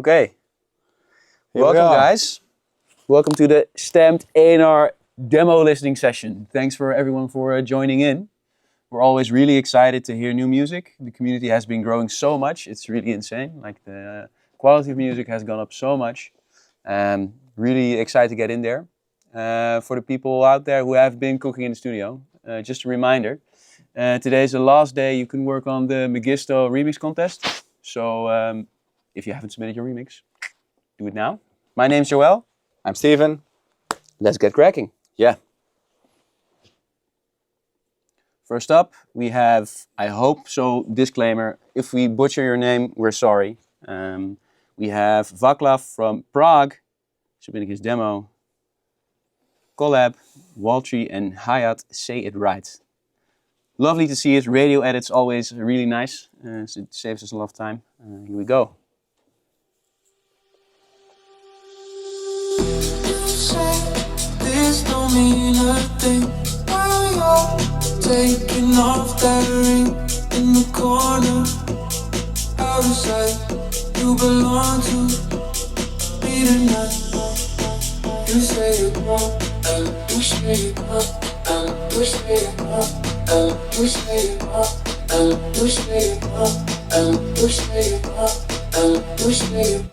Okay. Welcome, guys. Welcome to the Stamped A&R demo listening session. Thanks for everyone for joining in. We're always really excited to hear new music. The community has been growing so much. It's really insane. Like the quality of music has gone up so much. Really excited to get in there. For the people out there who have been cooking in the studio, just a reminder. Today is the last day you can work on the Mesto remix contest. So if you haven't submitted your remix, do it now. My name's Joel. I'm Steven. Let's get cracking. Yeah. First up, we have, I hope so, disclaimer. If we butcher your name, we're sorry. We have Vaclav from Prague, submitting his demo. Collab, Walry and Hayat, Say It Right. Lovely to see it. Radio edits always really nice. So it saves us a lot of time. Here we go. This don't mean a thing. Why you're taking off that ring in the corner, out of sight. You belong to me tonight. You say it wrong, and you say it wrong, and you say it wrong, and you say it wrong, and you say it wrong, and you say it wrong, and you say it wrong.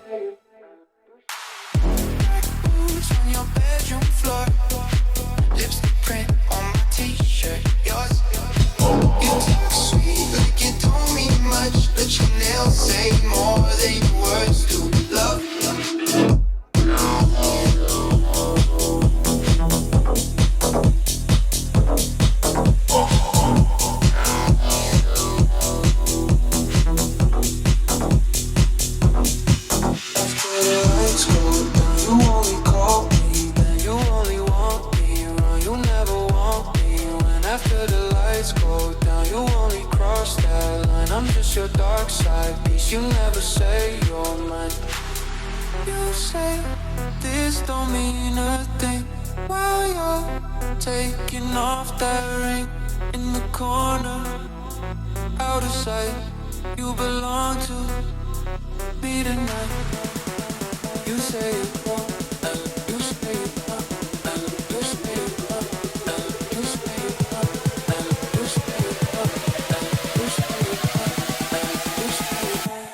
Lipstick print on my t-shirt, yours. You talk sweet, like you don't mean much, but your nails say more than your words do. Love. After the lights go down, you only call me, then you only want me around. You never want me when after the lights go down, you only cross that line. I'm just your dark side piece. You never say you're mine. You say this don't mean a thing while you're taking off that ring in the corner, out of sight. You belong to me tonight. You say it wrong, and you say it wrong, and you say it wrong, and you say it wrong, and you say it wrong, and you say it wrong, and you say it wrong.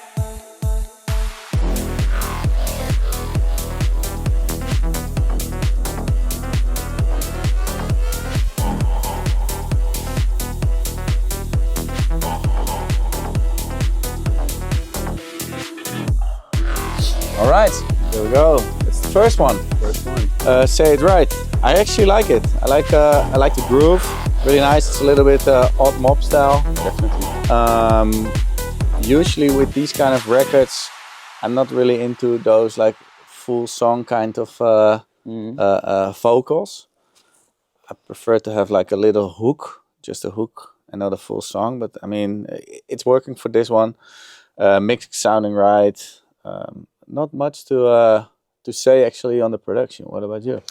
All right. There we go. It's the first one. Say It Right. I actually like it. I like the groove. Really nice. It's a little bit odd mob style. Definitely. Usually with these kind of records, I'm not really into those like full song kind of vocals. I prefer to have like a little hook, just a hook and not a full song. But I mean, it's working for this one. Mixed sounding right. Not much to say actually on the production. What about you?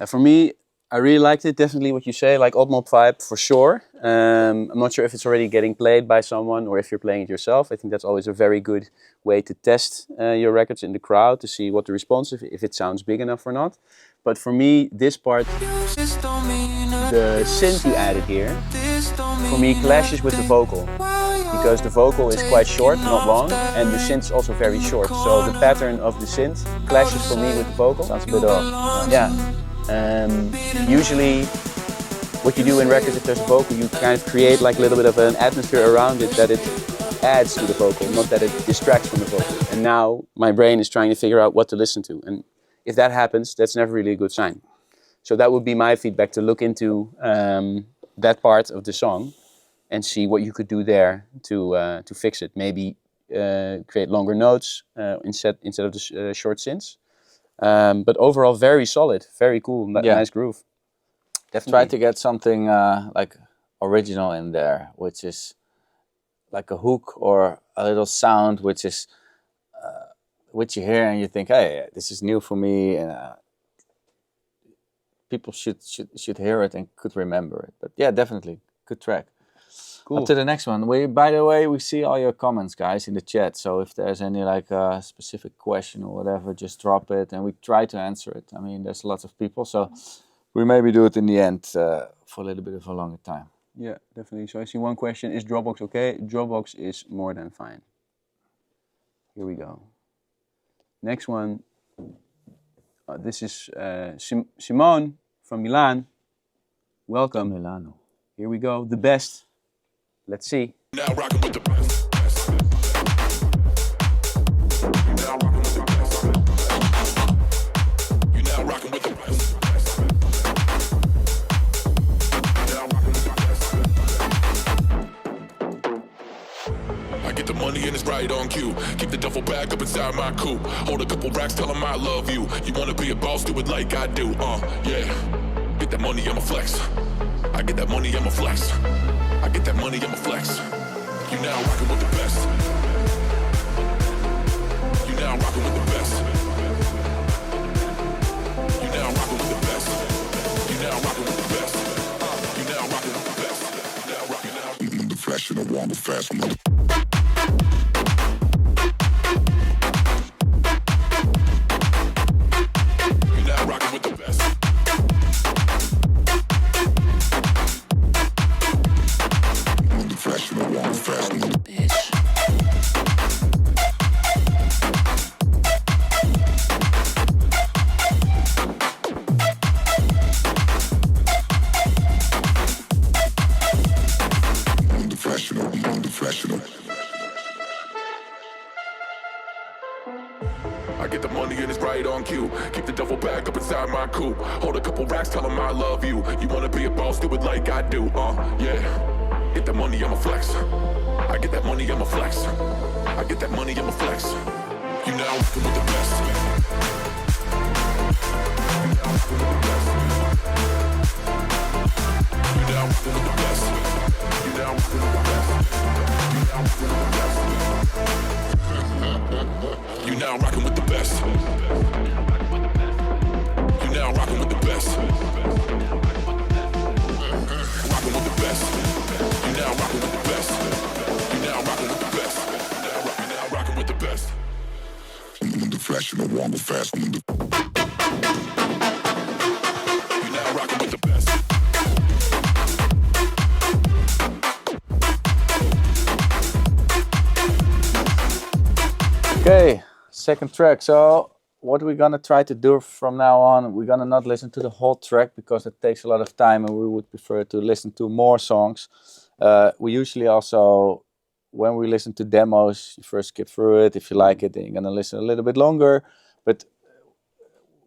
For me, I really liked it. Definitely what you say, like odd mob vibe for sure. I'm not sure if it's already getting played by someone or if you're playing it yourself. I think that's always a very good way to test your records in the crowd to see what the response is, if it sounds big enough or not. But for me, this part, the synth you added here, for me clashes with the vocal. Because the vocal is quite short, not long, and the synth is also very short. So the pattern of the synth clashes for me with the vocal. Sounds a bit off. Yeah. Usually what you do in records, if there's a vocal, you kind of create like a little bit of an atmosphere around it that it adds to the vocal, not that it distracts from the vocal. And now my brain is trying to figure out what to listen to. And if that happens, that's never really a good sign. So that would be my feedback, to look into that part of the song and see what you could do there to fix it. Maybe create longer notes instead of the short synths. But overall, very solid, very cool, nice groove. Definitely. Try to get something like original in there, which is like a hook or a little sound, which is which you hear and you think, hey, this is new for me, and people should hear it and could remember it. But yeah, definitely good track. Cool. Up to the next one. By the way, we see all your comments, guys, in the chat. So if there's any like specific question or whatever, just drop it, and we try to answer it. I mean, there's lots of people, so we maybe do it in the end for a little bit of a longer time. Yeah, definitely. So I see one question: is Dropbox okay? Dropbox is more than fine. Here we go. Next one. This is Simone from Milan. Welcome. Milano. Here we go. The best. Let's see. Now rocking with the best. Now rocking with the best. You now rocking with the best. Now rocking with the best. I get the money and it's right on cue. Keep the duffel bag up inside my coupe. Hold a couple racks, tell 'em I love you. You wanna be a boss, do it like I do. Yeah. Get that money, I'ma flex. I get that money, I'ma flex. I get that money, I'ma flex. You now rockin' with the best. You now rockin' with the best. You now rockin' with the best. You now rockin' with the best. You now rockin' with the best. Now rockin' out. The flash and I want the fast money. You now rockin' with the best. I get the money and it's right on cue. Keep the duffel bag up inside my coupe. Hold a couple racks, tell 'em I love you. You wanna be a boss, do it like I do. Yeah. Get that money, I'ma flex. I get that money, I'ma flex. I get that money, I'ma flex. You now rockin' with the best. You now rockin' with the best. You now rockin' with the best. You now rockin' with the best. You now rockin' with the best. You now rockin' with the best. You now rockin' with the best. Rockin' with the best. You now rockin' with the best. You now rockin' with the best. You now rockin' with the best. I'm the flash and I want the fast. You now rockin' with the best. Okay, second track. So what we're gonna try to do from now on, we're gonna not listen to the whole track because it takes a lot of time and we would prefer to listen to more songs. We usually also, when we listen to demos, you first skip through it. If you like it, then you're gonna listen a little bit longer. But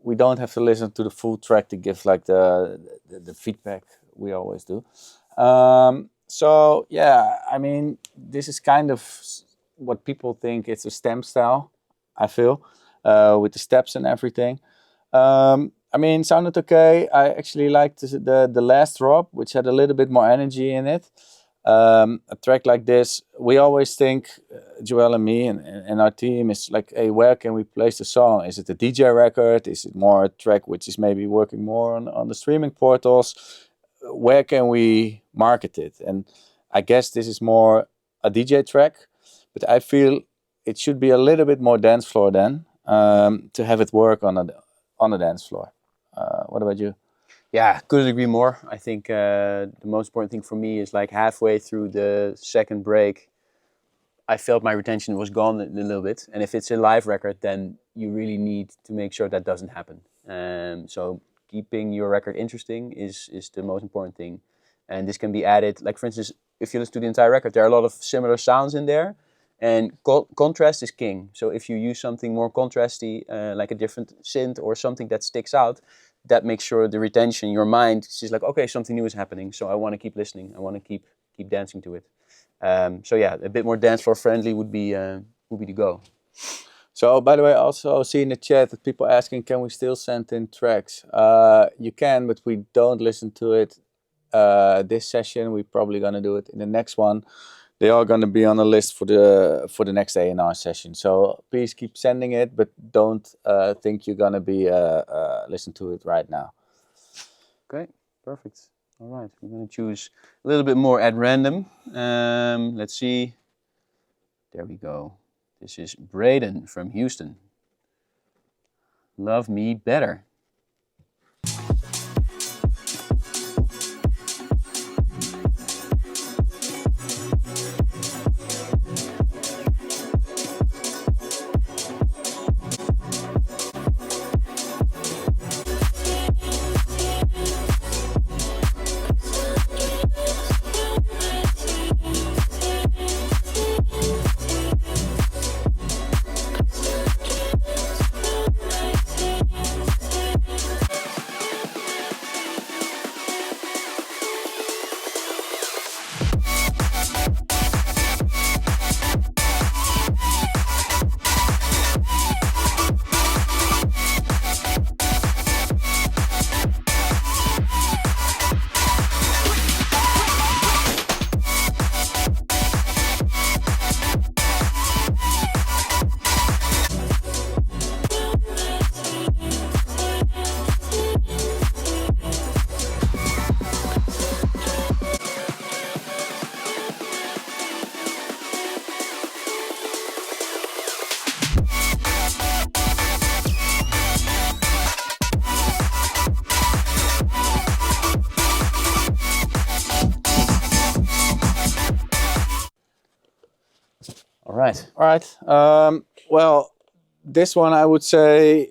we don't have to listen to the full track to give like the feedback we always do. So yeah, I mean, this is kind of what people think it's a stem style, I feel, with the steps and everything. I mean, sounded okay. I actually liked the last drop, which had a little bit more energy in it. A track like this, we always think, Joel and me and our team, is like, hey, where can we place the song? Is it a DJ record? Is it more a track which is maybe working more on the streaming portals? Where can we market it? And I guess this is more a DJ track, but I feel it should be a little bit more dance floor then, to have it work on a dance floor. What about you? Yeah, couldn't agree more. I think the most important thing for me is like halfway through the second break, I felt my retention was gone a little bit. And if it's a live record, then you really need to make sure that doesn't happen. So keeping your record interesting is the most important thing. And this can be added, like for instance, if you listen to the entire record, there are a lot of similar sounds in there. And contrast is king. So if you use something more contrasty, like a different synth or something that sticks out, that makes sure the retention, your mind, is like, okay, something new is happening. So I want to keep listening. I want to keep dancing to it. So yeah, a bit more dance floor friendly would be the go. So by the way, I also see in the chat that people asking, can we still send in tracks? You can, but we don't listen to it this session. We're probably gonna do it in the next one. They are going to be on the list for the next A&R session. So please keep sending it, but don't think you're going to be listen to it right now. Okay, perfect. All right, we're going to choose a little bit more at random. Let's see. There we go. This is Braden from Houston. Love Me Better. All right. Well, this one I would say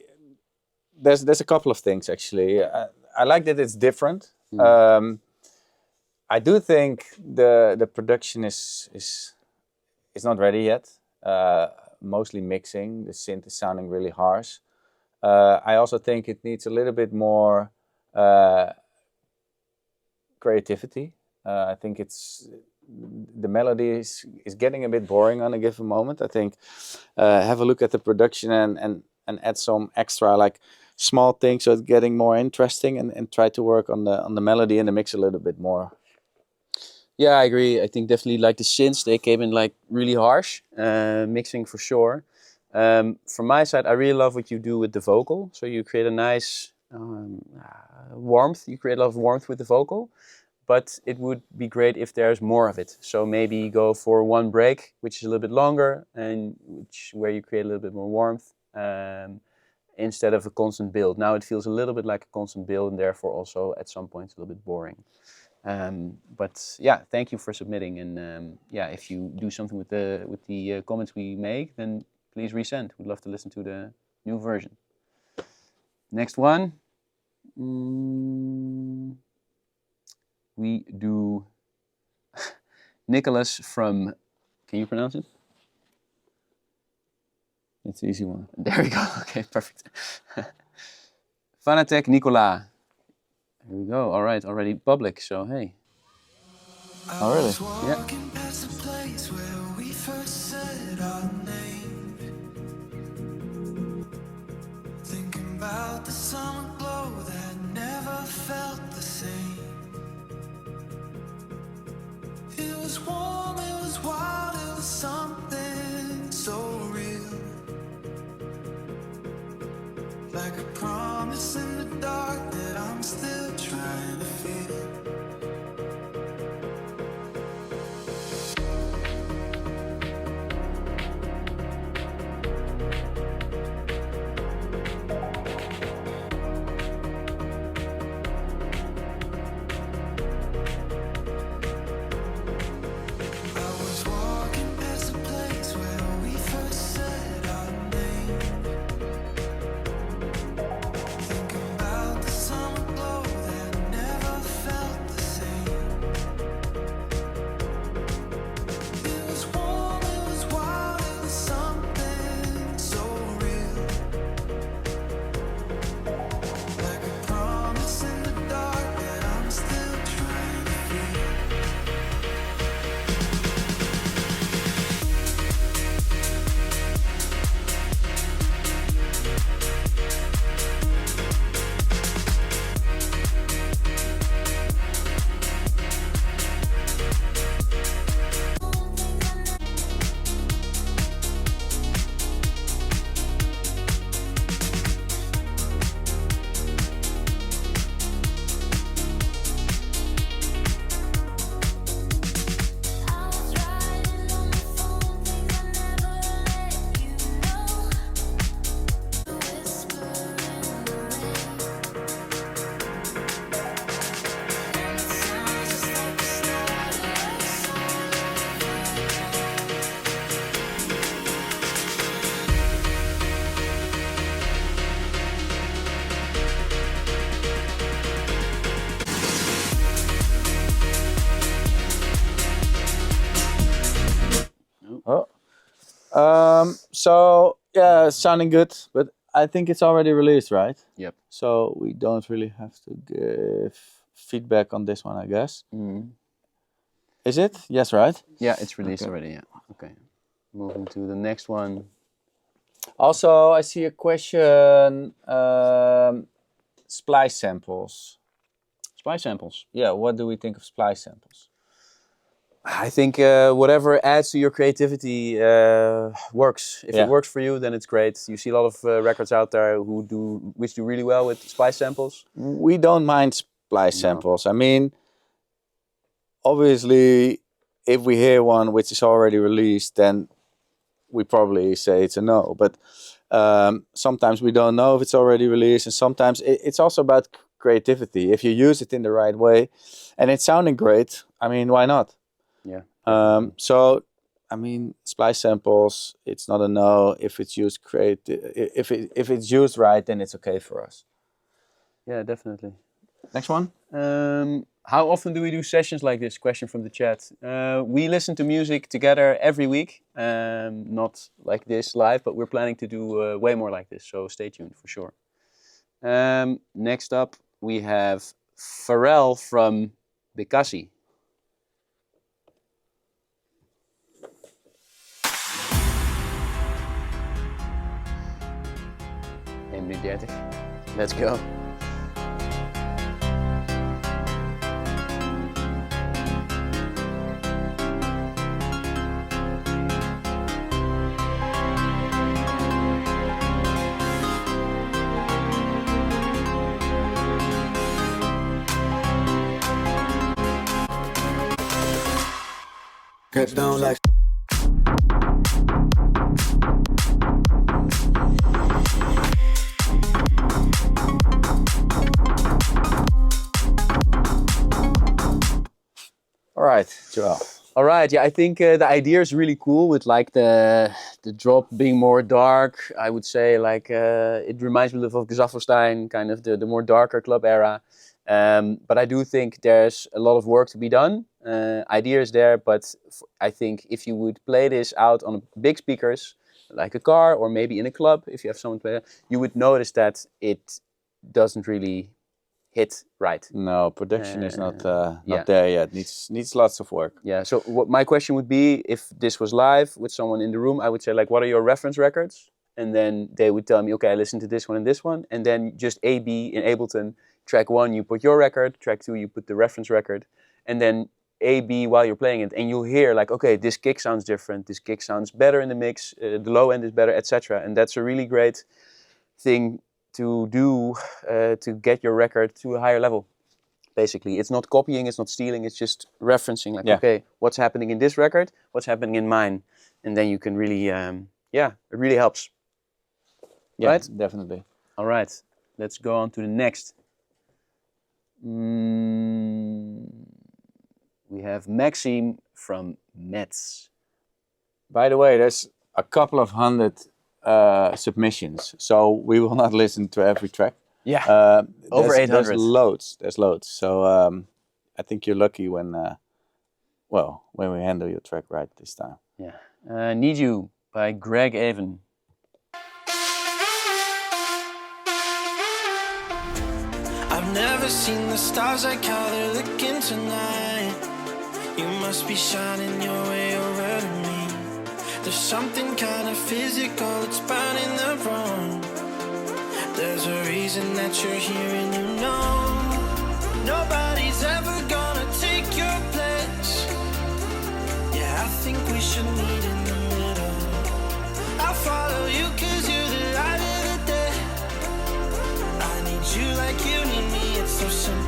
there's a couple of things actually. I like that it's different. I do think the production is not ready yet. Mostly mixing. The synth is sounding really harsh. I also think it needs a little bit more creativity. I think the melody is getting a bit boring on a given moment. I think have a look at the production and add some extra like small things so it's getting more interesting, and try to work on the melody and the mix a little bit more. Yeah, I agree. I think definitely like the synths, they came in like really harsh, mixing for sure. From my side, I really love what you do with the vocal. So you create a nice warmth. You create a lot of warmth with the vocal. But it would be great if there's more of it. So maybe go for one break, which is a little bit longer, and where you create a little bit more warmth, instead of a constant build. Now it feels a little bit like a constant build, and therefore also at some points a little bit boring. But yeah, thank you for submitting. And yeah, if you do something with the comments we make, then please resend. We'd love to listen to the new version. Next one. We do Nicholas from, can you pronounce it? It's an easy one. There we go. Okay, perfect. Fanatec Nicola. Here we go. All right, already public, so hey. Oh, really? Yeah. Thinking about the summer glow that never felt the same. It was warm, it was wild, it was something so real. Like a promise in the dark that I'm still trying to feel. Felt So yeah, sounding good, but I think it's already released, right? Yep. So we don't really have to give feedback on this one, I guess. Is it? Yes, right? Yeah, it's released already. Yeah. Okay. Moving to the next one. Also, I see a question. Splice samples. Splice samples. Yeah, what do we think of splice samples? I think whatever adds to your creativity works. If it works for you, then it's great. You see a lot of records out there which do really well with splice samples. We don't mind splice samples. I mean, obviously, if we hear one which is already released, then we probably say it's a no. But sometimes we don't know if it's already released, and sometimes it's also about creativity. If you use it in the right way, and it's sounding great, I mean, why not? Yeah. So, I mean, splice samples, it's not a no. If it's used if it's used right, then it's okay for us. Yeah, definitely. Next one. How often do we do sessions like this? Question from the chat. We listen to music together every week. Not like this live, but we're planning to do way more like this. So stay tuned for sure. Next up, we have Pharrell from Bekassi. Minuut 30. Let's go. Get down like All right, Joel. All right, yeah, I think the idea is really cool with like the drop being more dark. I would say like it reminds me of Gesaffelstein, kind of the more darker club era. But I do think there's a lot of work to be done. Idea is there, but I think if you would play this out on big speakers, like a car or maybe in a club, if you have someone play, you would notice that it doesn't really hit right. No, production is not there yet. Needs lots of work. Yeah. So what my question would be, if this was live with someone in the room, I would say like, what are your reference records? And then they would tell me, okay, I listened to this one and this one, and then just A, B in Ableton. Track 1, you put your record. Track 2, you put the reference record, and then A, B while you're playing it, and you'll hear like, okay, this kick sounds different. This kick sounds better in the mix. The low end is better, etc. And that's a really great thing to do to get your record to a higher level. Basically, it's not copying, it's not stealing, it's just referencing. Like, okay, what's happening in this record? What's happening in mine? And then you can really, it really helps. Yeah, right? Definitely. All right, let's go on to the next. We have Maxime from Metz. By the way, there's a couple of hundred submissions, so we will not listen to every track. Yeah, over 800. There's loads. So I think you're lucky when we handle your track right this time. Yeah. Need You by Greg Aven. I've never seen the stars like how they're looking tonight. You must be shining your way over to me. There's something kind of physical, it's burning the room. There's a reason that you're here and you know nobody's ever gonna take your place. Yeah, I think we should meet in the middle. I'll follow you cause you're the light of the day. I need you like you need me, it's so simple.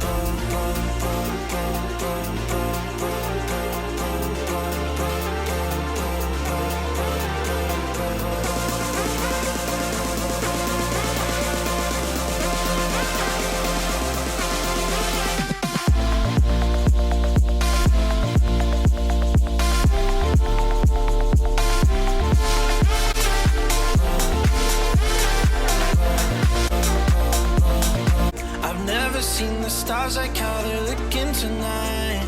Seen the stars like how they're looking tonight.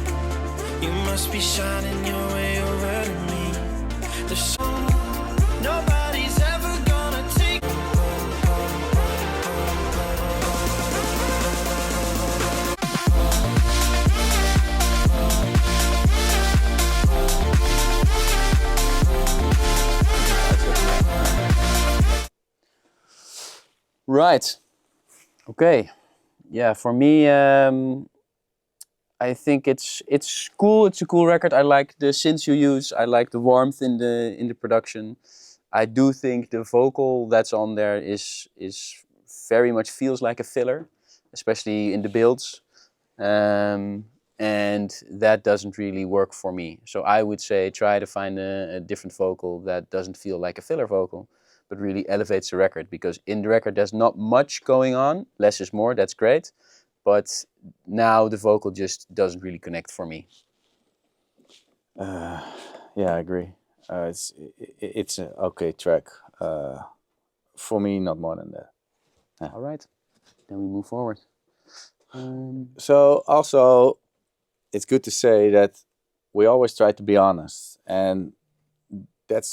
You must be shining your way over to me. There's so Right. Okay. Yeah, for me, I think it's cool. It's a cool record. I like the synths you use. I like the warmth in the production. I do think the vocal that's on there is very much feels like a filler, especially in the builds, and that doesn't really work for me. So I would say try to find a different vocal that doesn't feel like a filler vocal, but really elevates the record, because in the record there's not much going on. Less is more. That's great, but now the vocal just doesn't really connect for me. Yeah, I agree. It's an okay track. For me, not more than that. All right, then we move forward. So also, it's good to say that we always try to be honest, and that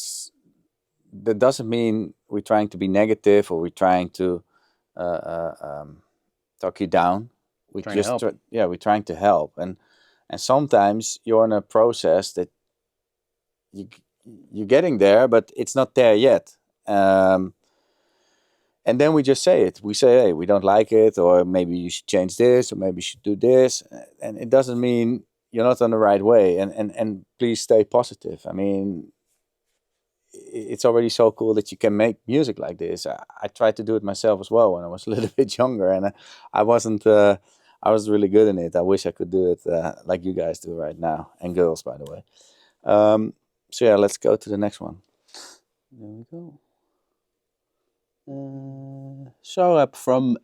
doesn't mean we're trying to be negative or we're trying to talk you down. We Trying to help. we're trying to help, and sometimes you're in a process that you're getting there, but it's not there yet. And then we just say it. We say, hey, we don't like it, or maybe you should change this, or maybe you should do this. And it doesn't mean you're not on the right way. And please stay positive. I mean, it's already so cool that you can make music like this. I tried to do it myself as well when I was a little bit younger, and I wasn't really good in it. I wish I could do it like you guys do right now, and girls, by the way. So yeah, let's go to the next one. There we go. Saurabh from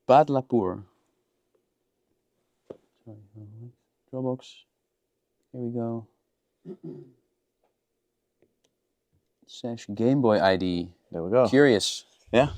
Badlapur. Sorry, Dropbox. Here we go. SASH Gameboy ID. There we go. Curious. Yeah.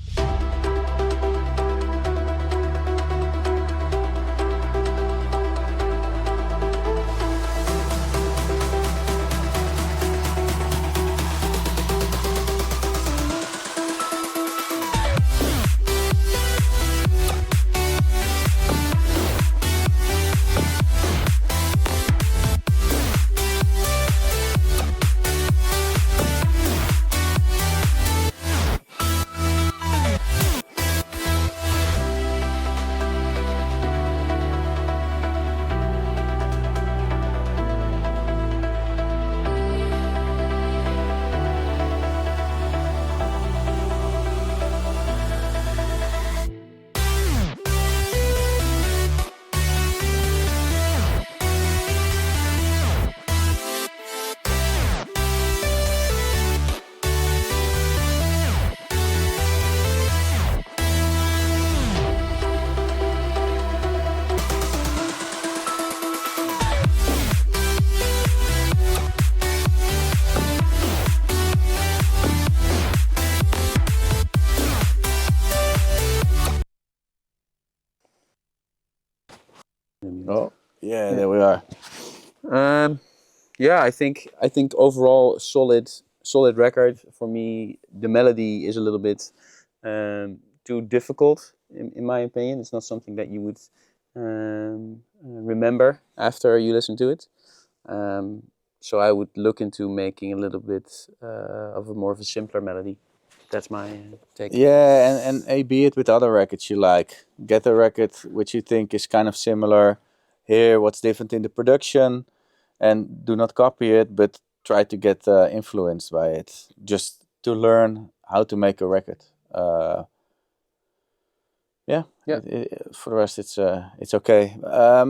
Oh, yeah, there we are. Yeah, I think overall solid record. For me, the melody is a little bit too difficult in my opinion. It's not something that you would remember after you listen to it. So I would look into making a little bit of a more of a simpler melody. That's my take. Yeah, and be it with other records you like. Get a record which you think is kind of similar. Hear what's different in the production, and do not copy it, but try to get influenced by it, just to learn how to make a record. Yeah. For the rest, it's okay.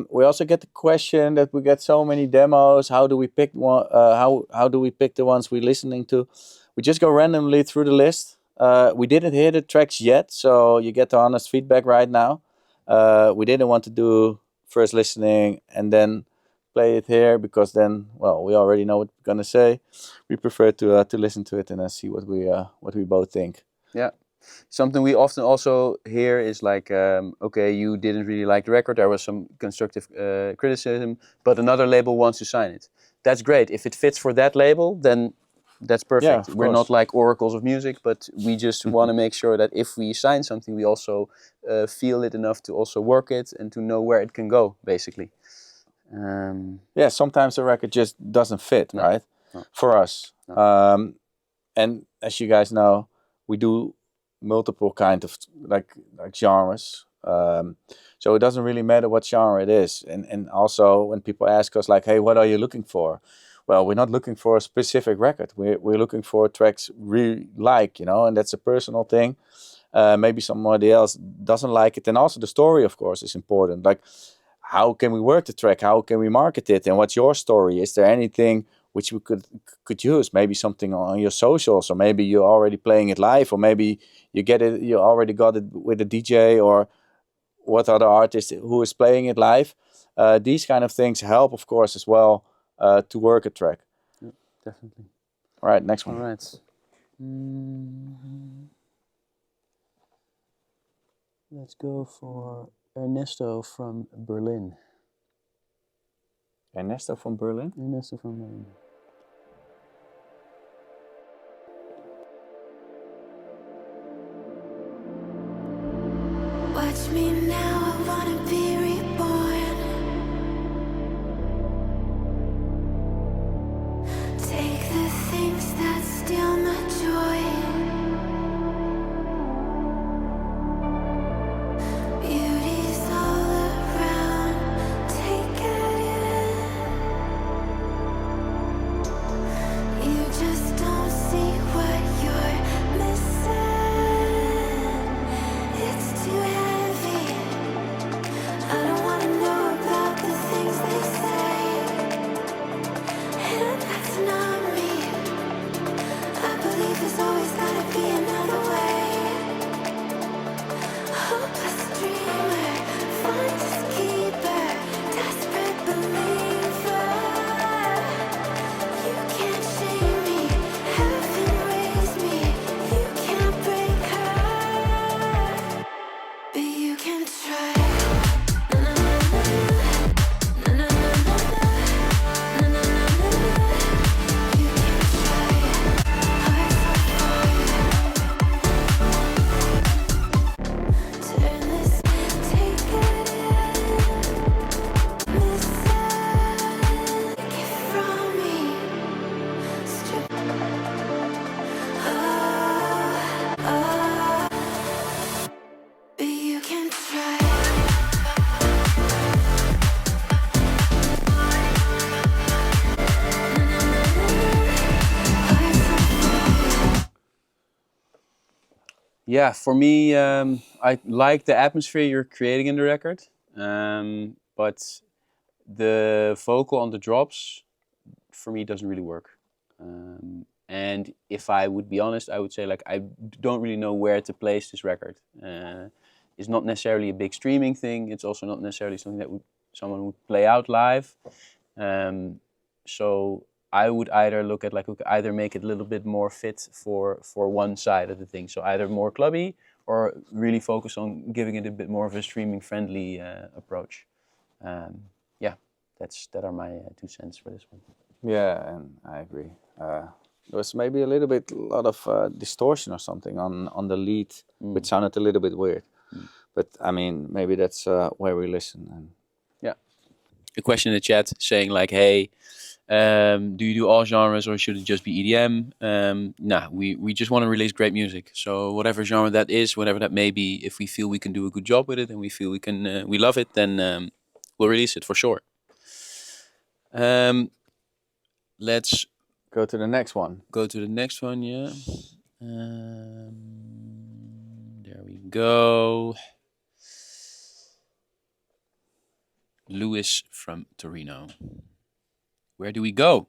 We also get the question that we get so many demos. How do we pick one? How do we pick the ones we're listening to? We just go randomly through the list. We didn't hear the tracks yet, so you get the honest feedback right now. We didn't want to do first listening and then play it here, because then, well, we already know what we're gonna say. We prefer to listen to it and then see what we both think. Yeah. Something we often also hear is like, okay, you didn't really like the record, there was some constructive criticism, but another label wants to sign it. That's great. If it fits for that label, then that's perfect. Yeah, We're not like oracles of music, but we just want to make sure that if we sign something, we also feel it enough to also work it and to know where it can go, basically. Yeah, sometimes the record just doesn't fit, No. right? No. For us. No. And as you guys know, we do multiple kind of like genres. So it doesn't really matter what genre it is. And also when people ask us like, hey, what are you looking for? Well, we're not looking for a specific record. We're looking for tracks we like, and that's a personal thing. Maybe somebody else doesn't like it. And also the story, of course, is important. Like, how can we work the track? How can we market it? And what's your story? Is there anything which we could use? Maybe something on your socials, or maybe you're already playing it live, or maybe you already got it with a DJ, or what other artist who is playing it live. These kind of things help, of course, as well to work a track. Yeah, definitely. All right, next one. All right. Let's go for Ernesto from Berlin. Ernesto from Berlin? Ernesto from Berlin. Watch me now, I wanna be reborn. Take the things that steal my joy. Beauty's all around, take it in. You just don't see what you're missing. It's too heavy. I don't wanna know about the things they say, and that's not me. I believe there's always gotta be another way. Hopeless dreamer, fondest keeper, desperate believer. You can't shame me, heaven raised me. You can't break her, but you can try. Turn this, take it in, missing it from me. Strip. But you can try. Yeah, for me, I like the atmosphere you're creating in the record, but the vocal on the drops, for me, doesn't really work. And if I would be honest, I would say like I don't really know where to place this record. It's not necessarily a big streaming thing. It's also not necessarily something that someone would play out live. So I would either look at like either make it a little bit more fit for one side of the thing. So either more clubby or really focus on giving it a bit more of a streaming friendly approach. Yeah, that are my 2 cents for this one. Yeah, and I agree. There was maybe a lot of distortion or something on the lead, which sounded a little bit weird. But I mean, maybe that's where we listen. And yeah. A question in the chat saying like, hey, do you do all genres or should it just be EDM? Nah, we just want to release great music. So whatever genre that is, whatever that may be, if we feel we can do a good job with it and we feel we can, we love it, then we'll release it for sure. Let's go to the next one. Go to the next one, yeah. There we go. Lewis from Torino. Where do we go?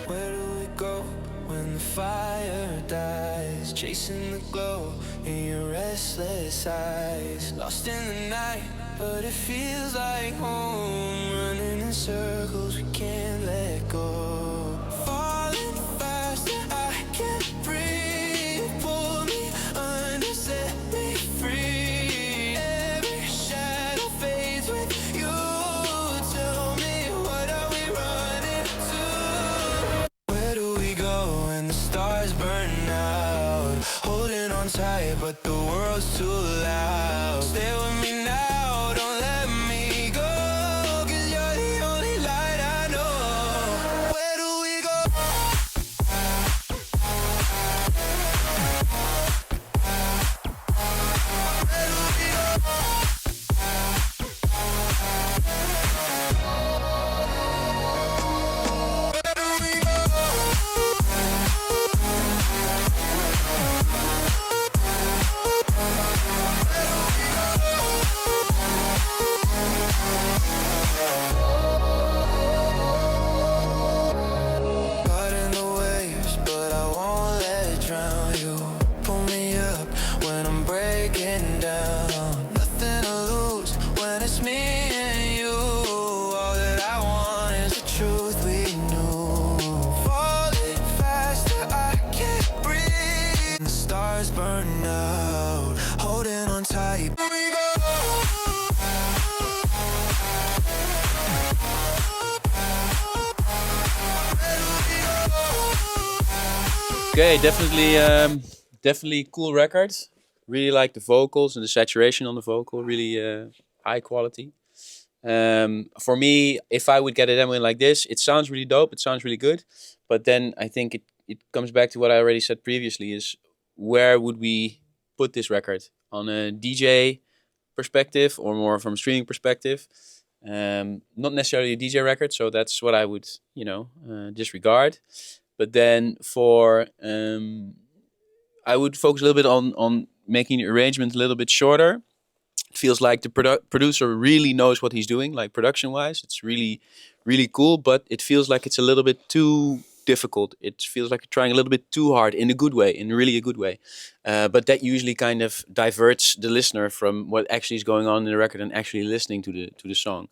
Where do we go when the fire dies? Chasing the glow in your restless eyes. Lost in the night, but it feels like home. Running in circles, we can't let go. Falling fast, I can't breathe. Pull me under, set me free. Every shadow fades with you. Tell me, what are we running to? Where do we go when the stars burn out? Holding on tight the world's too loud. Stay with me now, don't let me go, 'cause you're the only light I know. Where do we go? Where do we go? Caught in the waves, but I won't let it drown you. Pull me up when I'm breaking down. Nothing to lose when it's me and you. All that I want is the truth we knew. Falling faster, I can't breathe. The stars burn out, holding on tight. Here we go. Okay, definitely cool record. Really like the vocals and the saturation on the vocal. Really high quality. For me, if I would get a demo in like this, it sounds really dope. It sounds really good. But then I think it comes back to what I already said previously: is where would we put this record on a DJ perspective or more from a streaming perspective? Not necessarily a DJ record, so that's what I would, disregard. But then I would focus a little bit on making the arrangement a little bit shorter. It feels like the producer really knows what he's doing, like production-wise. It's really, really cool, but it feels like it's a little bit too difficult. It feels like you're trying a little bit too hard in a good way, in really a good way. But that usually kind of diverts the listener from what actually is going on in the record and actually listening to the song.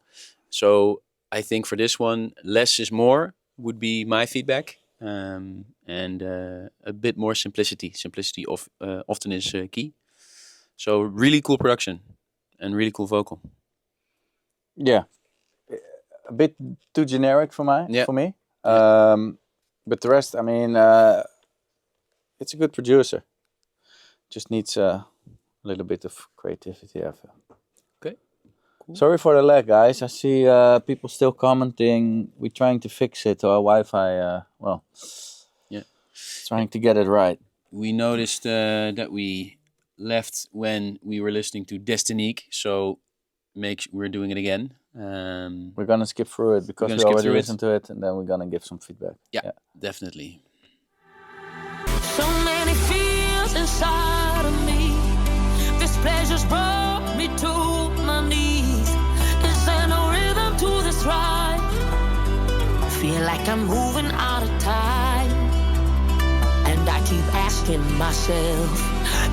So I think for this one, less is more would be my feedback. And a bit more simplicity. Simplicity often is key. So really cool production and really cool vocal. Yeah, a bit too generic for me. But the rest, I mean, it's a good producer. Just needs a little bit of creativity, I feel. Okay. Cool. Sorry for the lag, guys. I see people still commenting. We're trying to fix it. Our Wi-Fi, trying to get it right. We noticed that we left when we were listening to Destineak, so we're doing it again. We're gonna skip through it because we already listened to it, and then we're gonna give some feedback. Yeah, definitely. So many feels inside of me. This pleasure's brought me to my knees. Is there no rhythm to this ride? Feel like I'm moving out of time. And I keep asking myself,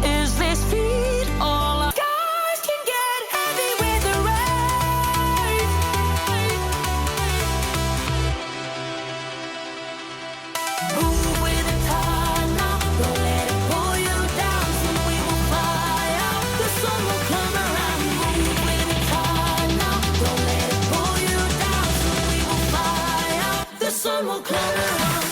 is this feet all I skies can get heavy with the rain? Move with the tide now, don't let it pull you down. Soon we will fly out, the sun will come around. Move with the tide now, don't let it pull you down. Soon we will fly out, the sun will come around.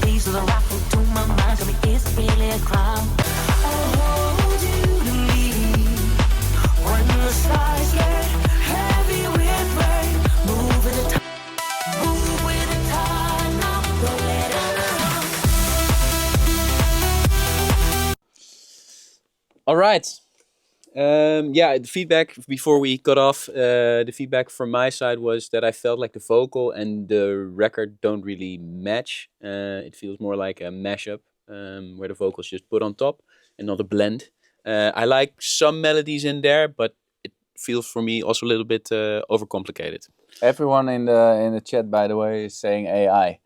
Piece of the rifle to my mind. Tell me, is it really a crime? I'll hold you to me when the skies get heavy with rain. Move with the tide now. Don't let it run. All right. The feedback before we got off, the feedback from my side was that I felt like the vocal and the record don't really match. It feels more like a mashup, where the vocals just put on top and not a blend. I like some melodies in there, but it feels for me also a little bit overcomplicated. Everyone in the chat, by the way, is saying AI,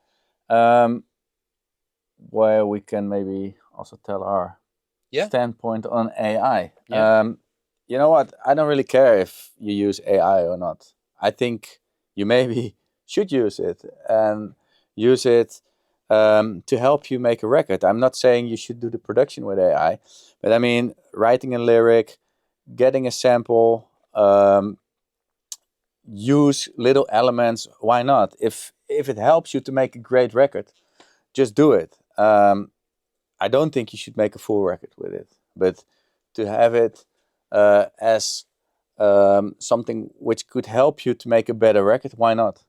where we can maybe also tell our standpoint on AI. You know what? I don't really care if you use AI or not. I think you maybe should use it and use it to help you make a record. I'm not saying you should do the production with AI, but I mean, writing a lyric, getting a sample, use little elements. Why not? If it helps you to make a great record, just do it. I don't think you should make a full record with it, but to have it as something which could help you to make a better record, why not?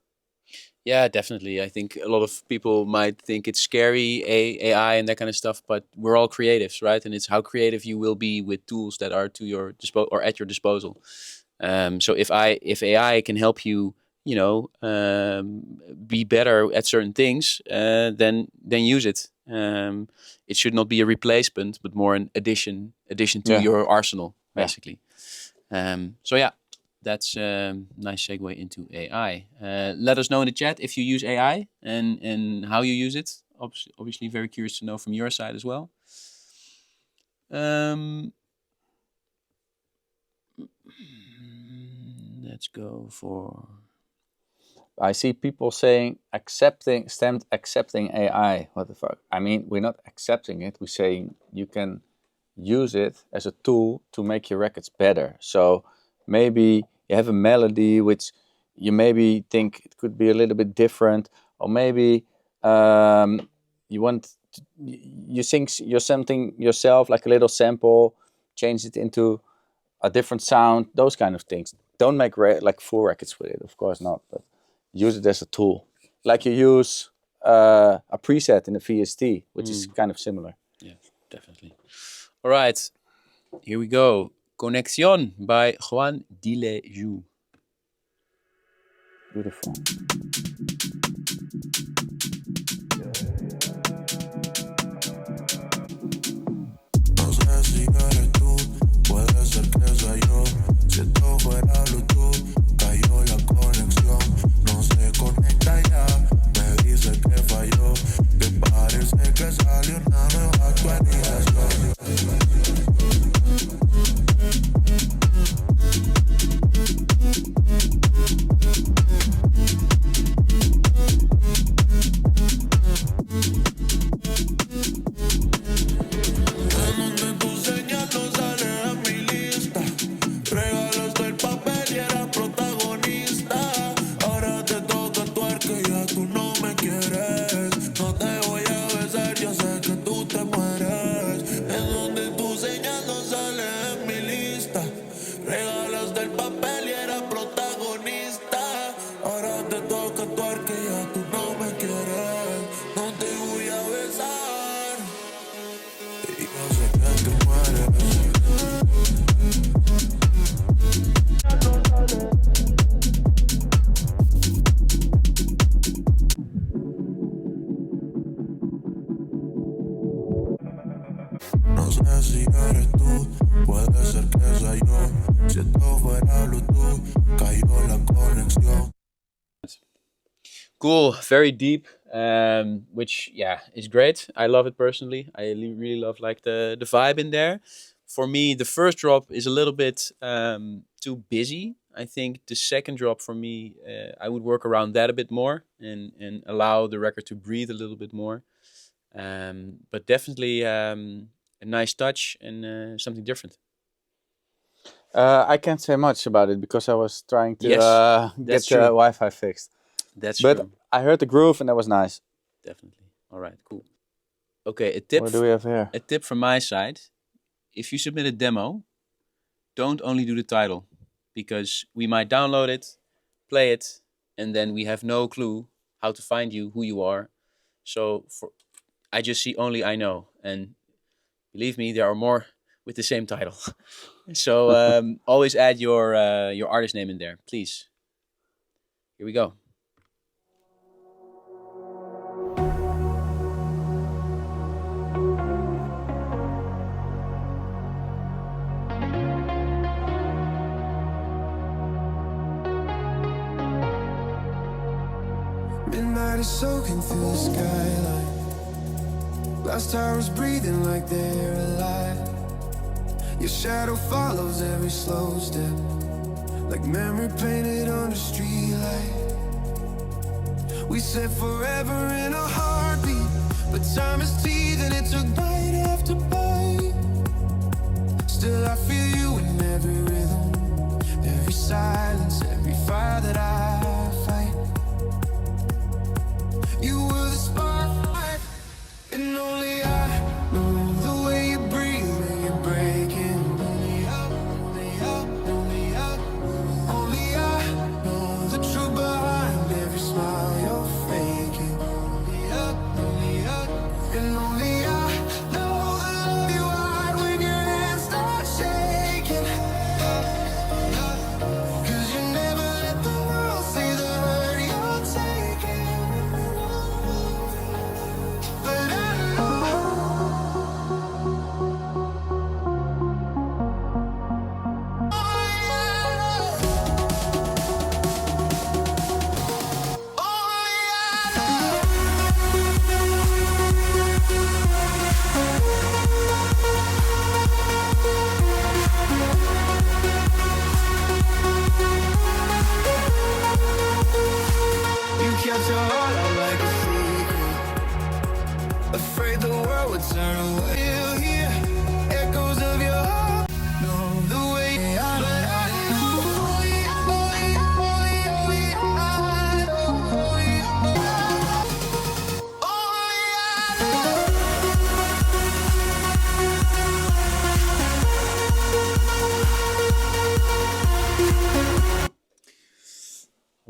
Yeah, definitely. I think a lot of people might think it's scary, AI and that kind of stuff, but we're all creatives, right? And it's how creative you will be with tools that are to your disposal or at your disposal. So if AI can help you, be better at certain things, then use it. It should not be a replacement, but more an addition to your arsenal, basically. So yeah, that's a nice segue into AI. Let us know in the chat if you use AI and how you use it. Obviously, very curious to know from your side as well. Let's go for... I see people saying accepting AI. What the fuck? I mean, we're not accepting it. We're saying you can use it as a tool to make your records better. So maybe you have a melody which you maybe think it could be a little bit different, or maybe you sing something yourself, like a little sample, change it into a different sound, those kind of things. Don't make like full records with it, of course not, but use it as a tool. Like you use a preset in a VST, which is kind of similar. Yeah, definitely. All right, here we go. Conexión by Juan Dele Yu. Beautiful. No sé si eres tú, puede ser que sea yo. Si esto fuera Bluetooth, cayó la conexión. No se conecta ya, me dice que falló. Que parece que salió una nueva actualización. Cool, very deep, which is great. I love it personally. I really love like the vibe in there. For me, the first drop is a little bit too busy. I think the second drop for me, I would work around that a bit more and allow the record to breathe a little bit more. But definitely a nice touch and something different. I can't say much about it because I was trying to get the Wi-Fi fixed. That's but true. I heard the groove and that was nice. Definitely. All right, cool. Okay, a tip. What do we have here? A tip from my side. If you submit a demo, don't only do the title, because we might download it, play it, and then we have no clue how to find you, who you are. So I just see only I know. And believe me, there are more with the same title. So always add your artist name in there, please. Here we go. Midnight is soaking through the skyline. Glass towers breathing like they're alive. Your shadow follows every slow step, like memory painted on a streetlight. We said forever in a heartbeat, but time is teeth and it took bite after bite. Still I feel you in every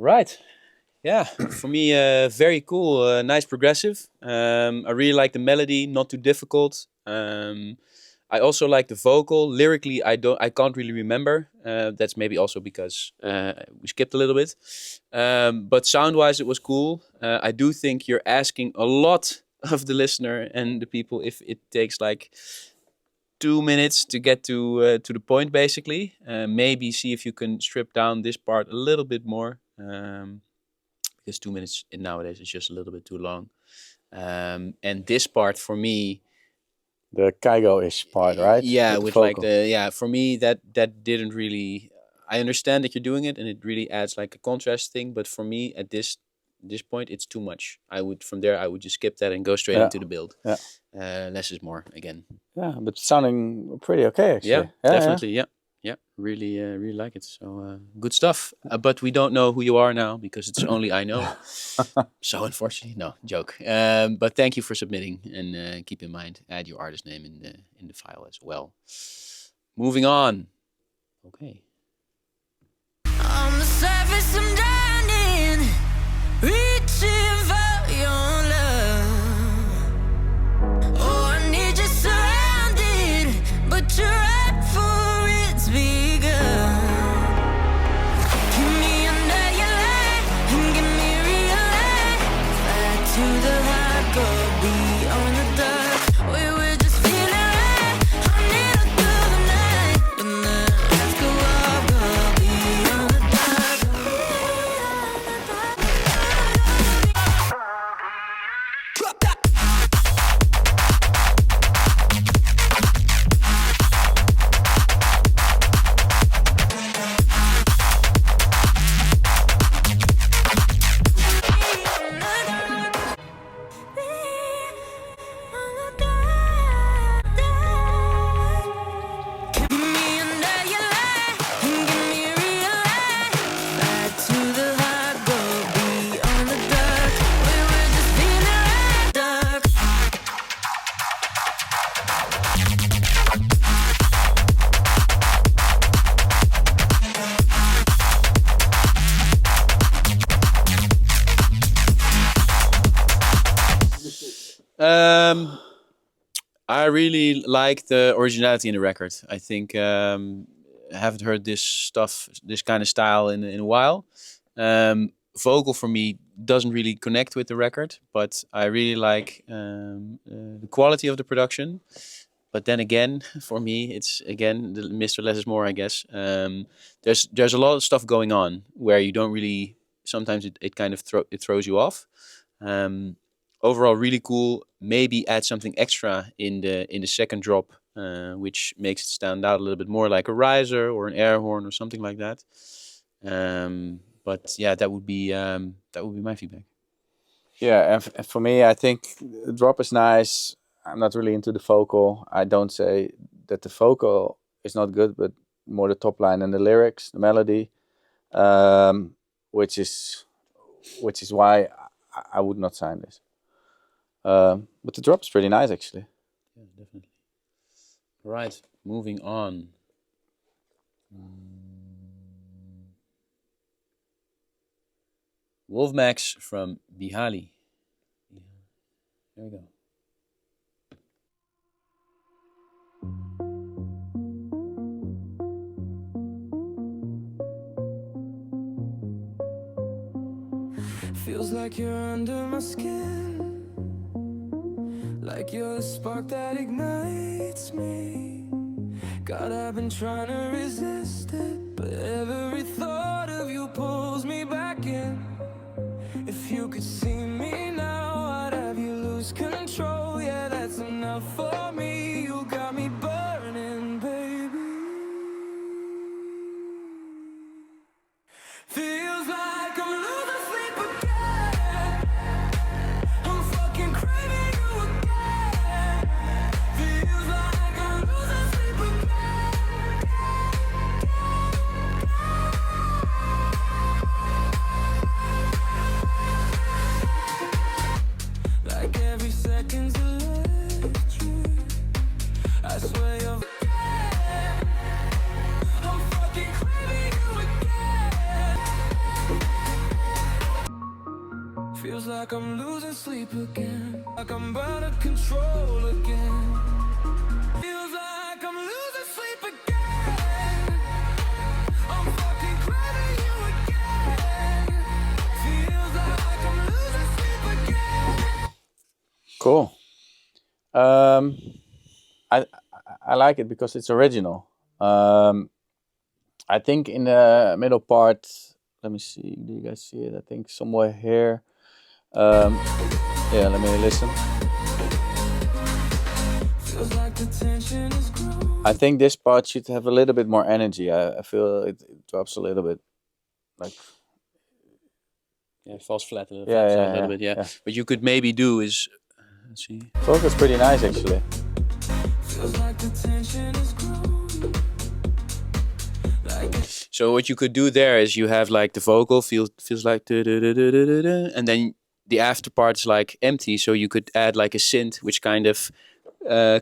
Right. Yeah, for me, very cool. Nice progressive. I really like the melody, not too difficult. I also like the vocal. Lyrically, I can't really remember. That's maybe also because we skipped a little bit. But sound-wise, it was cool. I do think you're asking a lot of the listener and the people if it takes like 2 minutes to get to the point, basically. Maybe see if you can strip down this part a little bit more. Because 2 minutes nowadays is just a little bit too long. And this part for me, the Kygo-ish part, right? Yeah, with like for me that didn't really. I understand that you're doing it, and it really adds like a contrast thing. But for me, at this point, it's too much. I would just skip that and go straight into the build. Yeah, less is more again. Yeah, but sounding pretty okay actually. Yeah, definitely. Yeah. Really like it. So good stuff. But we don't know who you are now because it's only I know. So unfortunately, no joke. But thank you for submitting, and keep in mind, add your artist name in the file as well. Moving on. Okay. On the surface, I'm drowning, reaching for your love. Oh, I need you surrounded, but you're right for it's begun. Keep me under your light and give me real light. Fly to the high, go beyond the dark. We were just feeling right, honey, through the night. But now let's go up, go beyond the dark. Drop that. Keep me under your light and give me real light. Fly to the high, go beyond the dark. We were just feeling right, dark. I really like the originality in the record. I think I haven't heard this kind of style in a while. Vocal for me doesn't really connect with the record, but I really like the quality of the production. But then again, for me, it's again the Mr. Less is More, I guess. There's a lot of stuff going on where you don't really. Sometimes it kind of throws you off. Overall, really cool. Maybe add something extra in the second drop, which makes it stand out a little bit more, like a riser or an air horn or something like that. But yeah, that would be my feedback. Yeah, and for me, I think the drop is nice. I'm not really into the vocal. I don't say that the vocal is not good, but more the top line and the lyrics, the melody, which is why I would not sign this. But the drop is pretty nice, actually. Yeah, definitely. Right, moving on. Wolfmax from Bihali. There we go. Feels like you're under my skin, like you're the spark that ignites me. God, I've been trying to resist it, but every thought of you pulls me back in. If you could see me now, I'd have you lose control. Yeah, that's enough for me. You got me burning, baby. Feels like I'm losing sleep again. I'm fucking craving you again. Feels like I'm losing sleep again. like I'm losing sleep again, like I'm out of control again. Feels like I'm losing sleep again. I'm fucking craving you again. Feels like I'm losing sleep again. Cool. I like it because it's original. I think in the middle part, let me see, do you guys see it? I think somewhere here. Yeah, let me listen. I think this part should have a little bit more energy. I feel it drops a little bit. Like, Yeah, it falls flat a little, Yeah, a little bit. Yeah. What you could maybe do is, let's see. Vocal's pretty nice actually. So what you could do there is you have like the vocal feels like and then the after part is like empty. So you could add like a synth, which kind of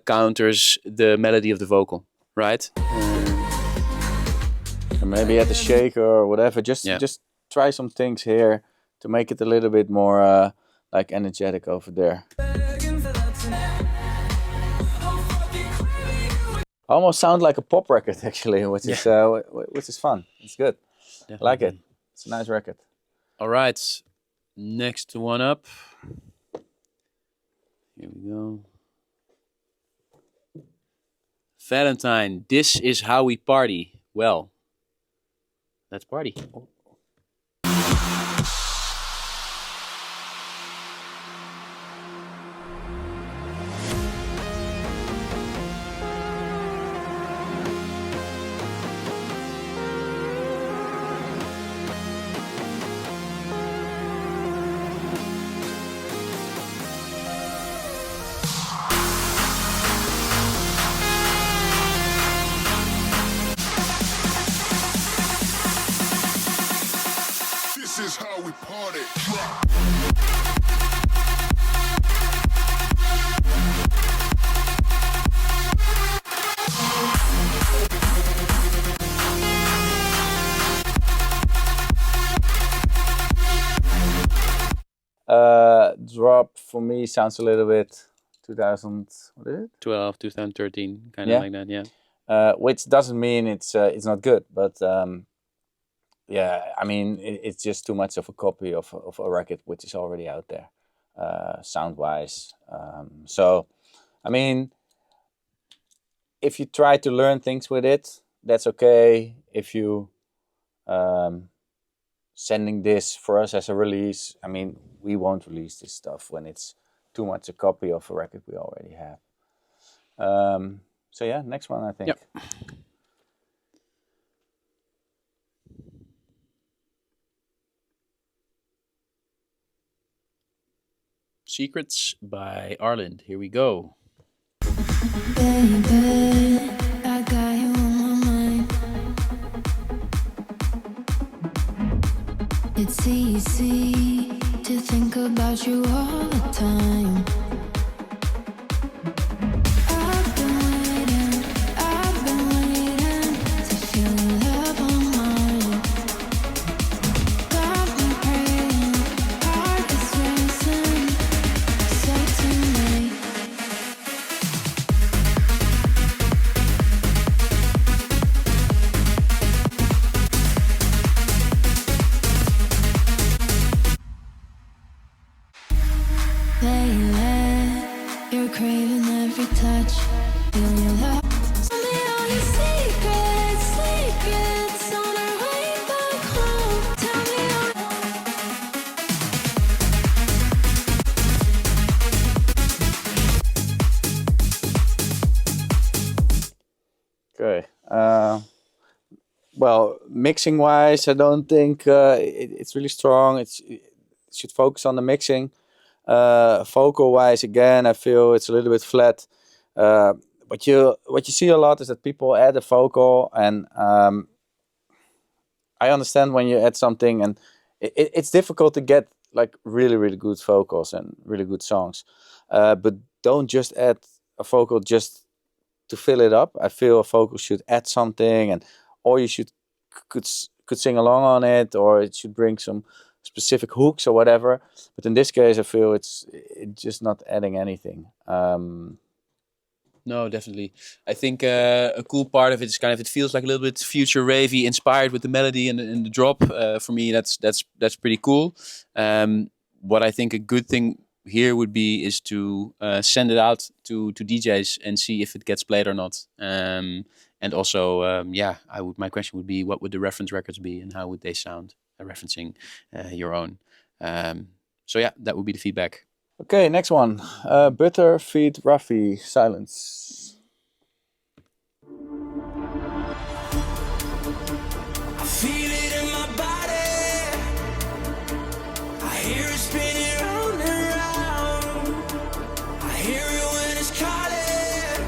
counters the melody of the vocal, right? And maybe at the shaker or whatever. Just try some things here to make it a little bit more like energetic over there. Almost sound like a pop record actually, which is fun. It's good. Definitely. I like it. It's a nice record. All right, next one up. Here we go. Valentine, this is how we party. Well, let's party. This is how we party. Drop for me sounds a little bit 2000, what is it? 12, 2013, kind of like that, yeah. Which doesn't mean it's not good, but yeah, I mean it's just too much of a copy of a record which is already out there, sound wise. So, I mean, if you try to learn things with it, that's okay. If you sending this for us as a release, I mean, we won't release this stuff when it's too much a copy of a record we already have. So yeah, next one I think. Yep. Secrets by Arland. Here we go. Baby, I got you on my mind. It's easy to think about you all the time. I've been waiting to feel your love on mine. Got me praying, heart is racing. Say to me. You're craving every touch. Feel your love. Tell me all your secrets on our way back home. Tell me all. Okay. Well, mixing wise, I don't think it's really strong. It should focus on the mixing. Vocal wise, again, I feel it's a little bit flat. What you see a lot is that people add a vocal, and I understand when you add something, and it's difficult to get like really good vocals and really good songs. But don't just add a vocal just to fill it up. I feel a vocal should add something, or you could sing along on it, or it should bring some specific hooks or whatever. But in this case, I feel it's just not adding anything. No, definitely. I think a cool part of it is kind of, it feels like a little bit future ravey inspired with the melody and the drop. For me, that's pretty cool. What I think a good thing here would be is to send it out to DJs and see if it gets played or not. And also, my question would be, what would the reference records be and how would they sound, referencing your own? So yeah, that would be the feedback. Okay, next one. Butter feed Ruffy, Silence. I feel it in my body. I hear it spinning round and round. I hear it when it's calling.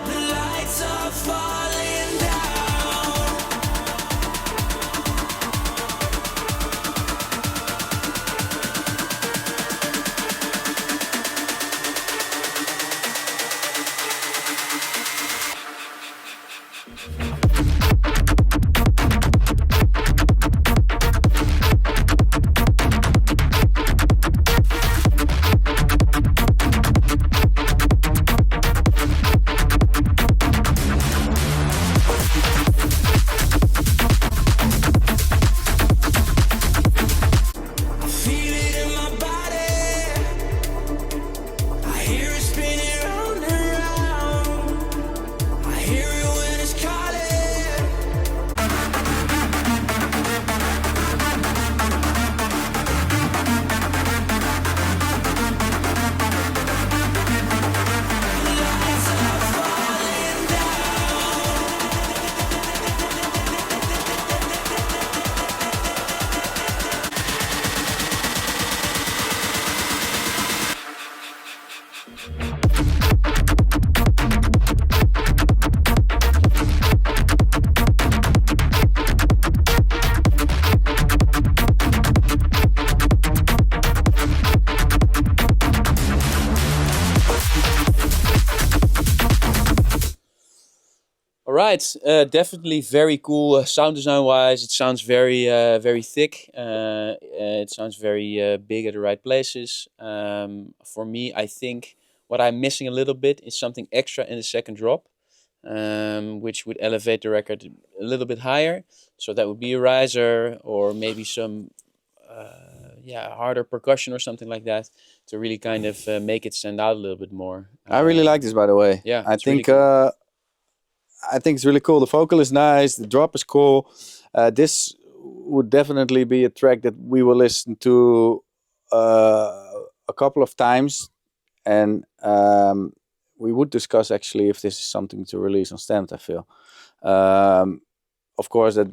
The lights are falling down. Right, definitely very cool sound design wise. It sounds very thick. It sounds very big at the right places. For me, I think what I'm missing a little bit is something extra in the second drop, which would elevate the record a little bit higher. So that would be a riser or maybe some harder percussion or something like that to really kind of make it stand out a little bit more. I really like this, by the way. Yeah, I think really cool. I think it's really cool. The vocal is nice. The drop is cool. This would definitely be a track that we will listen to a couple of times, and we would discuss actually if this is something to release on Stamped. I feel, of course, that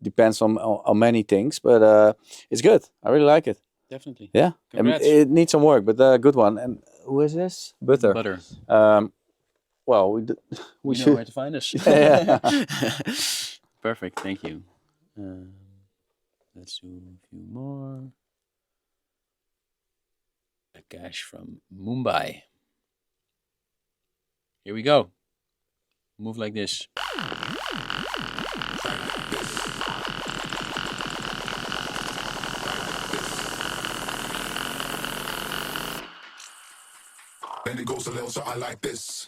depends on many things, but it's good. I really like it. Definitely. Yeah, it needs some work, but good one. And who is this? Butter. Well, we know should where to find us. Yeah. Perfect. Thank you. Let's do a few more. Akash from Mumbai. Here we go. Move like this. Then it goes a little something like this.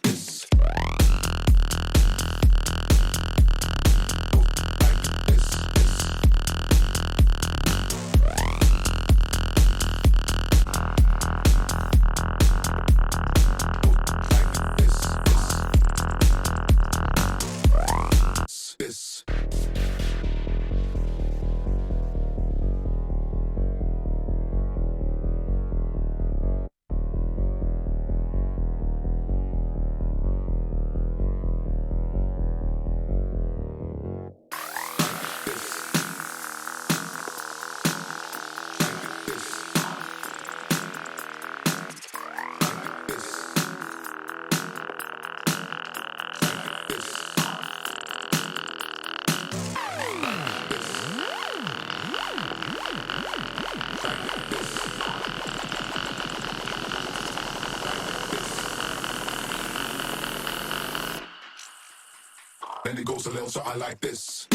Then it goes a little something like this.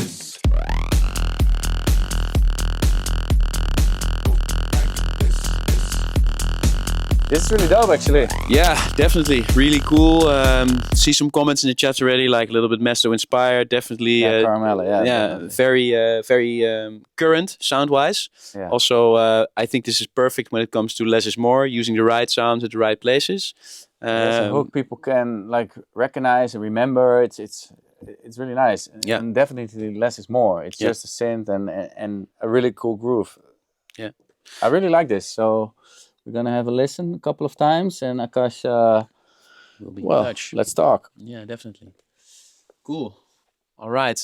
This is really dope, actually. Yeah, definitely. Really cool. See some comments in the chat already, like a little bit Mesto inspired. Definitely. Caramella, definitely. Very current sound-wise. Yeah. Also, I think this is perfect when it comes to less is more, using the right sounds at the right places. It's a hook people can like recognize and remember. It's really nice. Yeah. And definitely less is more. It's just a synth and a really cool groove. Yeah. I really like this. So we're gonna have a listen a couple of times, and Akash, We'll be in touch. Let's talk. Yeah, definitely. Cool. All right.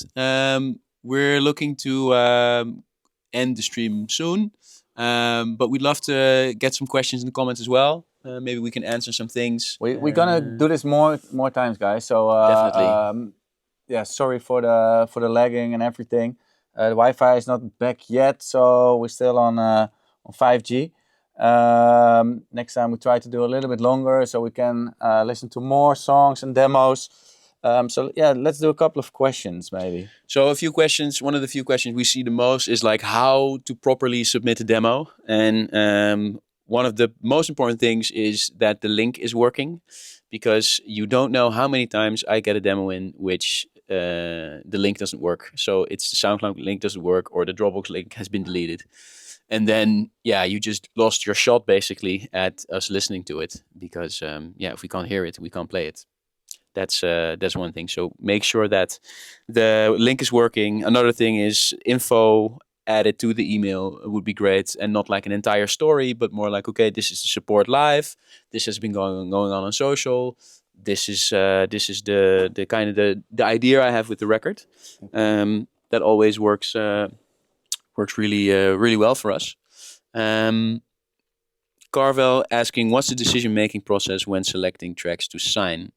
We're looking to end the stream soon, but we'd love to get some questions in the comments as well. Maybe we can answer some things. We're gonna do this more times, guys. So Definitely. Sorry for the lagging and everything. The Wi-Fi is not back yet, so we're still on 5G. Next time we try to do a little bit longer so we can listen to more songs and demos. So yeah, let's do a couple of questions maybe. So a few questions. One of the few questions we see the most is like how to properly submit a demo. And one of the most important things is that the link is working, because you don't know how many times I get a demo in which the link doesn't work. So it's the SoundCloud link doesn't work, or the Dropbox link has been deleted. And then, you just lost your shot basically at us listening to it, because if we can't hear it, we can't play it. That's one thing. So make sure that the link is working. Another thing is info added to the email would be great, and not like an entire story, but more like, okay, this is the support live. This has been going on social. This is the kind of the idea I have with the record. That always works really well for us. Carvel asking, what's the decision-making process when selecting tracks to sign?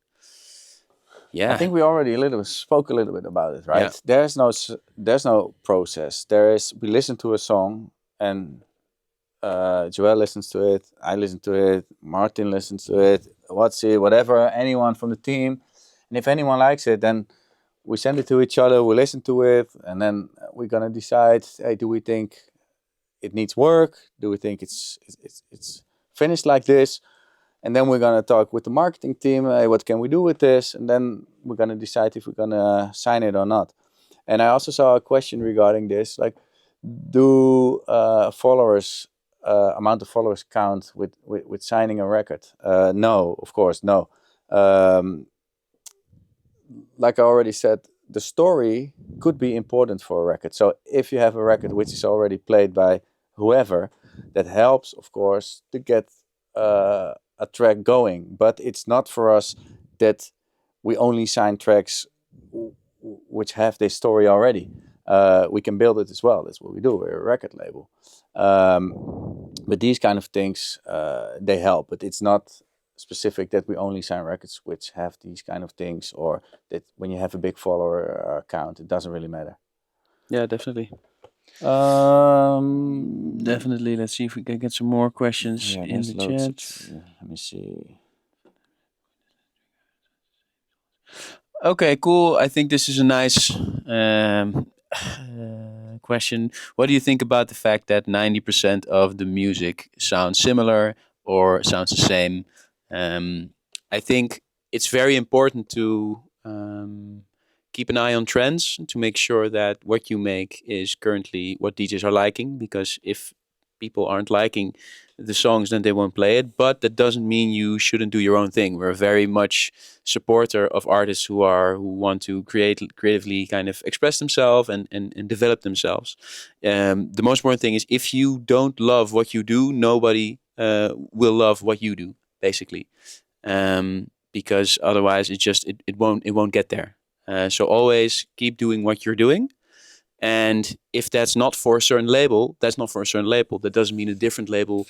Yeah, I think we already spoke a little bit about it, right? Yeah. There's no process. We listen to a song, and Joel listens to it, I listen to it, Martin listens to it, whatever, anyone from the team. And if anyone likes it, then we send it to each other, we listen to it, and then we're gonna decide, hey, do we think it needs work? Do we think it's finished like this? And then we're gonna talk with the marketing team, hey, what can we do with this? And then we're gonna decide if we're gonna sign it or not. And I also saw a question regarding this, like, do amount of followers count with signing a record? No, of course, no. Like I already said, the story could be important for a record. So if you have a record which is already played by whoever, that helps, of course, to get a track going. But it's not for us that we only sign tracks which have this story already. We can build it as well. That's what we do. We're a record label. But these kind of things, they help. But it's not specific that we only sign records which have these kind of things, or that when you have a big follower count, it doesn't really matter. Yeah, definitely. Definitely. Let's see if we can get some more questions in the chat. Let me see. Okay, cool. I think this is a nice question. What do you think about the fact that 90% of the music sounds similar or sounds the same? I think it's very important to keep an eye on trends, to make sure that what you make is currently what DJs are liking, because if people aren't liking the songs, then they won't play it. But that doesn't mean you shouldn't do your own thing. We're very much supporter of artists who want to creatively kind of express themselves and develop themselves. The most important thing is, if you don't love what you do, nobody will love what you do, basically, because otherwise it won't get there. So always keep doing what you're doing. And if that's not for a certain label, that's not for a certain label. That doesn't mean a different label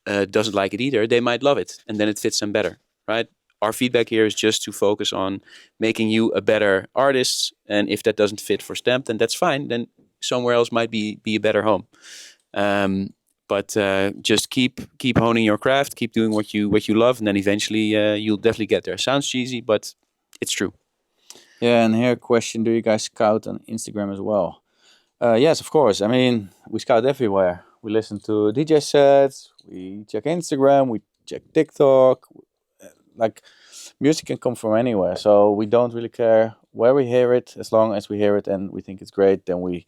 doesn't like it either. They might love it, and then it fits them better, right? Our feedback here is just to focus on making you a better artist. And if that doesn't fit for Stamp, then that's fine. Then somewhere else might be a better home. But just keep honing your craft, keep doing what you love, and then eventually you'll definitely get there. Sounds cheesy, but it's true. Yeah, and here a question, do you guys scout on Instagram as well? Yes, of course. I mean, we scout everywhere. We listen to DJ sets, we check Instagram, we check TikTok. Like, music can come from anywhere, so we don't really care where we hear it. As long as we hear it and we think it's great, then we,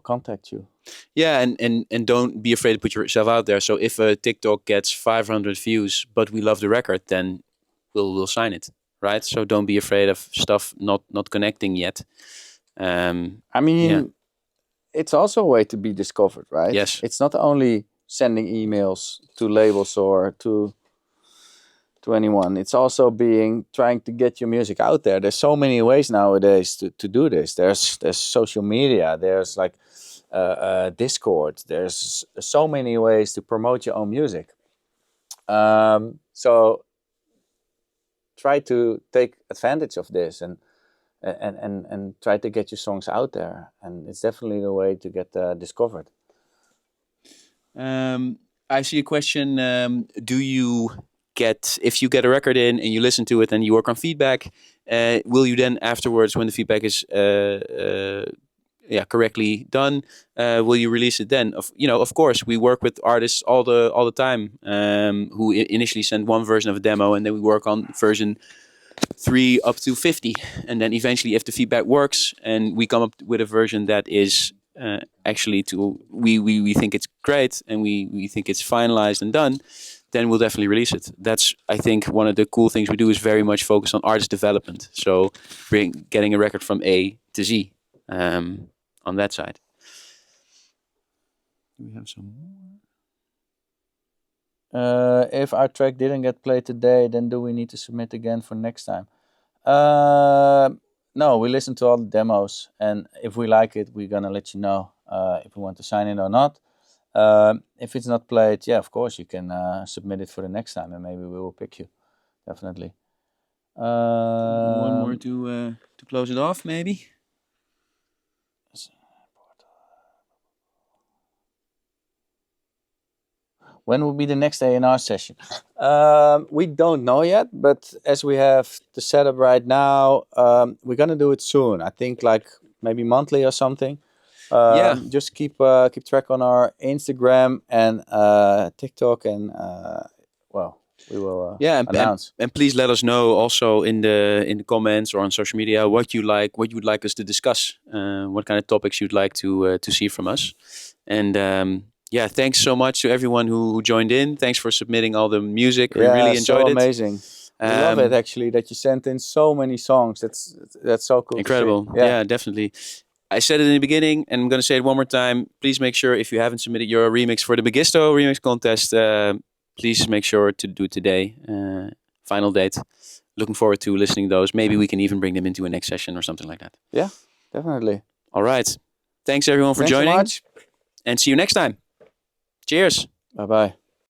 contact you. Yeah, and don't be afraid to put yourself out there. So if a TikTok gets 500 views, but we love the record, then we'll sign it, right? So don't be afraid of stuff not connecting yet. It's also a way to be discovered, right? Yes. It's not only sending emails to labels or to anyone. It's also trying to get your music out there. There's so many ways nowadays to do this. There's social media. There's like Discord. There's so many ways to promote your own music. So try to take advantage of this and try to get your songs out there. And it's definitely the way to get discovered. I see a question. If you get a record in and you listen to it and you work on feedback, will you then afterwards, when the feedback is correctly done, will you release it then? Of course, we work with artists all the time who initially send one version of a demo, and then we work on version 3 up to 50, and then eventually, if the feedback works and we come up with a version that is we think it's great and we think it's finalized and done, then we'll definitely release it. That's, I think, one of the cool things we do is very much focus on artist development. So getting a record from A to Z on that side. Do we have some more? If our track didn't get played today, then do we need to submit again for next time? No, we listen to all the demos, and if we like it, we're gonna let you know if we want to sign it or not. If it's not played, of course you can submit it for the next time, and maybe we will pick you. Definitely. One more to close it off, maybe. When will be the next A&R session? We don't know yet, but as we have the setup right now, we're gonna do it soon. I think like maybe monthly or something. Just keep track on our Instagram and TikTok, and we will announce. And please let us know also in the comments or on social media what you would like us to discuss, what kind of topics you'd like to see from us. And thanks so much to everyone who joined in. Thanks for submitting all the music. We really enjoyed it. Amazing. We love it actually that you sent in so many songs. That's so cool. Incredible. Yeah, definitely. I said it in the beginning, and I'm going to say it one more time. Please make sure, if you haven't submitted your remix for the Megisto remix contest, please make sure to do it today. Final date. Looking forward to listening to those. Maybe we can even bring them into a next session or something like that. Yeah, definitely. All right. Thanks everyone for joining. Thanks so much. And see you next time. Cheers. Bye-bye.